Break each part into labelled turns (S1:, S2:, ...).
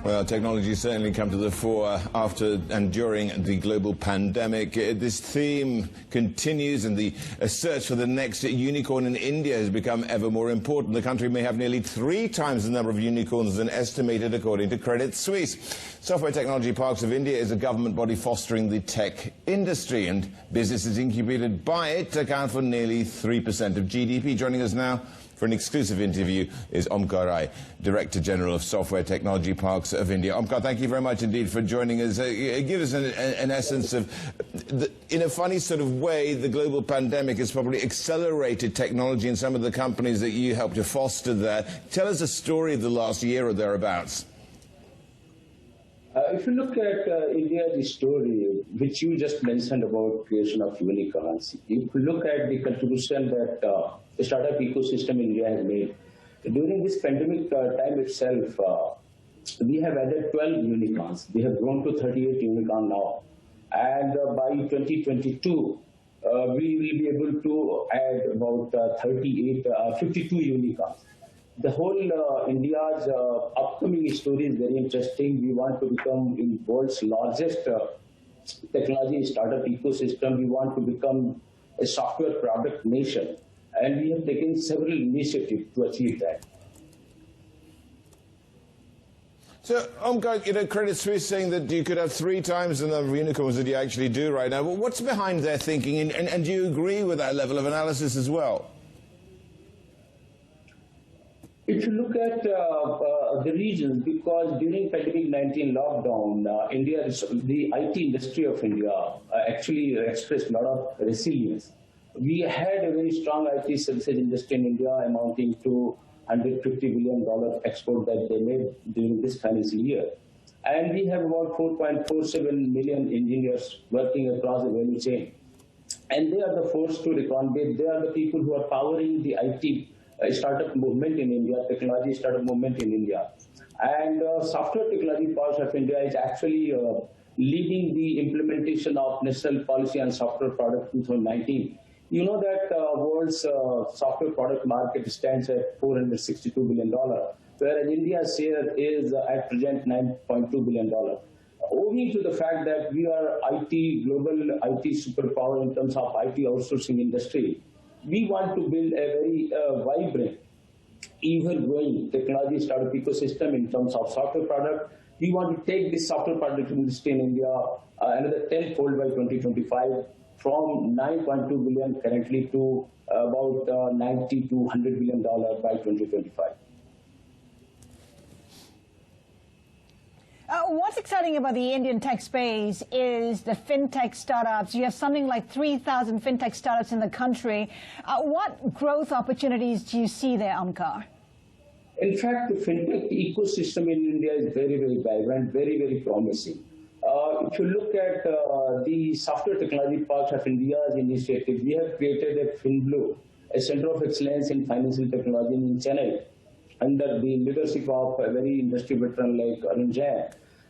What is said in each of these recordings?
S1: Well, technology has certainly come to the fore after and during the global pandemic. This theme continues, and the search for the next unicorn in India has become ever more important. The country may have nearly 3 times the number of unicorns than estimated, according to Credit Suisse. Software Technology Parks of India is a government body fostering the tech industry, and businesses incubated by it account for nearly 3% of GDP. Joining us now for an exclusive interview is Omkar Rai, Director General of Software Technology Parks of India. Omkar, thank you very much indeed for joining us. Give us an essence of, in a funny sort of way, the global pandemic has probably accelerated technology in some of the companies that you helped to foster there. Tell us a story of the last year or thereabouts.
S2: If you look at India's story, which you just mentioned about creation of unicorns, if you look at the contribution that the startup ecosystem in India has made, during this pandemic time itself, we have added 12 unicorns. We have grown to 38 unicorns now. And by 2022, we will be able to add about 52 unicorns. The whole India's upcoming story is very interesting. We want to become the world's largest technology startup ecosystem. We want to become a software product nation. And we have taken several initiatives to achieve that.
S1: So, Omkar, Credit Suisse saying that you could have 3 times the number of unicorns that you actually do right now. Well, what's behind their thinking, and do you agree with that level of analysis as well?
S2: If you look at the regions, because during pandemic-19 lockdown, the IT industry of India actually expressed a lot of resilience. We had a very strong IT services industry in India, amounting to $150 billion export that they made during this financial year. And we have about 4.47 million engineers working across the value chain. And they are the force to reckon with. They are the people who are powering the IT startup movement in India, technology startup movement in India. And Software Technology Parks of India is actually leading the implementation of National Policy on Software Product 2019. You know that world's software product market stands at $462 billion, whereas India's share is at present $9.2 billion. Owing to the fact that we are global IT superpower in terms of IT outsourcing industry, we want to build a very vibrant, ever-growing technology startup ecosystem in terms of software product. We want to take this software product industry in India another 10-fold by 2025, from $9.2 billion currently to about $90 to $100 billion by 2025.
S3: What's exciting about the Indian tech space is the fintech startups. You have something like 3,000 fintech startups in the country. What growth opportunities do you see there, Omkar?
S2: In fact, the fintech ecosystem in India is very, very vibrant, very, very promising. If you look at the Software Technology Parks of India's initiative, we have created a FinBlue, a Center of Excellence in Financial Technology in Chennai, under the leadership of a very industry veteran like Arun Jain.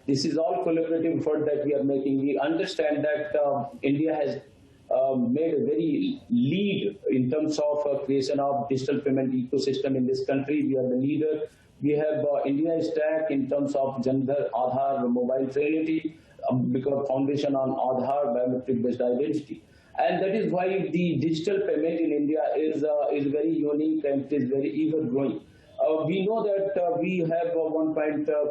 S2: This is all collaborative effort that we are making. We understand that India has made a very lead in terms of creation of digital payment ecosystem in this country. We are the leader. We have India Stack in terms of Jandhar, Aadhaar, mobile trinity, because foundation on Aadhaar, biometric-based identity. And that is why the digital payment in India is very unique and it is very ever-growing. We know that we have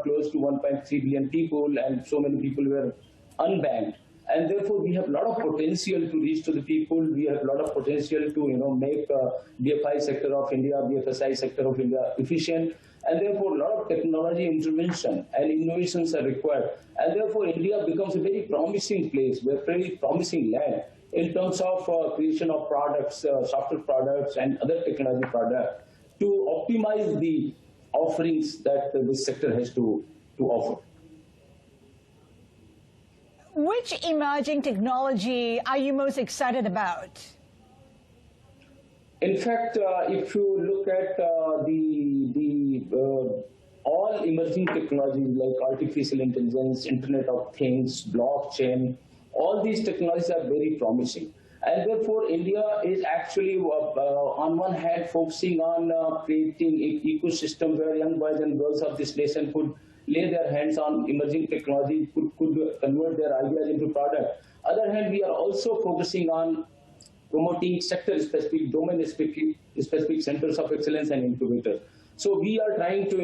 S2: close to 1.3 billion people, and so many people were unbanked. And therefore, we have a lot of potential to reach to the people. We have a lot of potential to make DFI sector of India, BFSI sector of India efficient. And therefore, a lot of technology intervention and innovations are required. And therefore, India becomes a very promising place, a very promising land in terms of creation of products, software products, and other technology products to optimize the offerings that this sector has to offer.
S3: Which emerging technology are you most excited about?
S2: In fact, if you look at all emerging technologies like artificial intelligence, Internet of Things, blockchain, all these technologies are very promising. And therefore, India is actually, on one hand, focusing on creating an ecosystem where young boys and girls of this nation could lay their hands on emerging technology, could convert their ideas into product. Other hand, we are also focusing on promoting sector-specific, domain-specific centers of excellence and incubators. So we are trying to,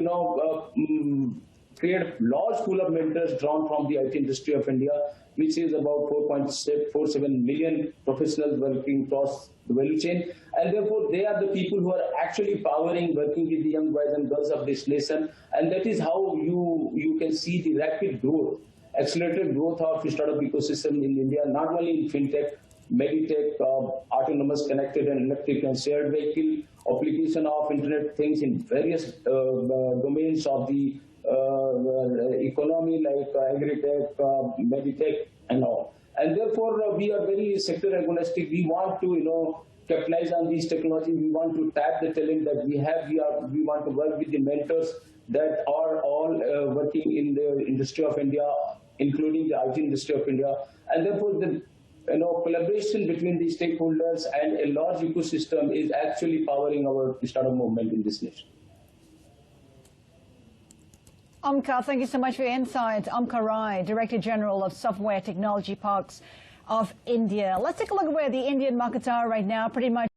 S2: create a large pool of mentors drawn from the IT industry of India, which is about 4.47 million professionals working across the value chain. And therefore, they are the people who are actually working with the young boys and girls of this nation. And that is how you can see the rapid growth, accelerated growth of startup ecosystem in India, not only in fintech, meditech, autonomous, connected and electric and shared vehicle, application of Internet things in various domains of the economy like agri-tech, meditech and all. And therefore, we are very sector agnostic. We want to, capitalize on these technologies. We want to tap the talent that we have. We want to work with the mentors that are all working in the industry of India, including the IT industry of India. And therefore, the collaboration between the stakeholders and a large ecosystem is actually powering our startup movement in this nation.
S3: Omkar, thank you so much for your insights. Omkar Rai, Director General of Software Technology Parks of India. Let's take a look at where the Indian markets are right now. Pretty much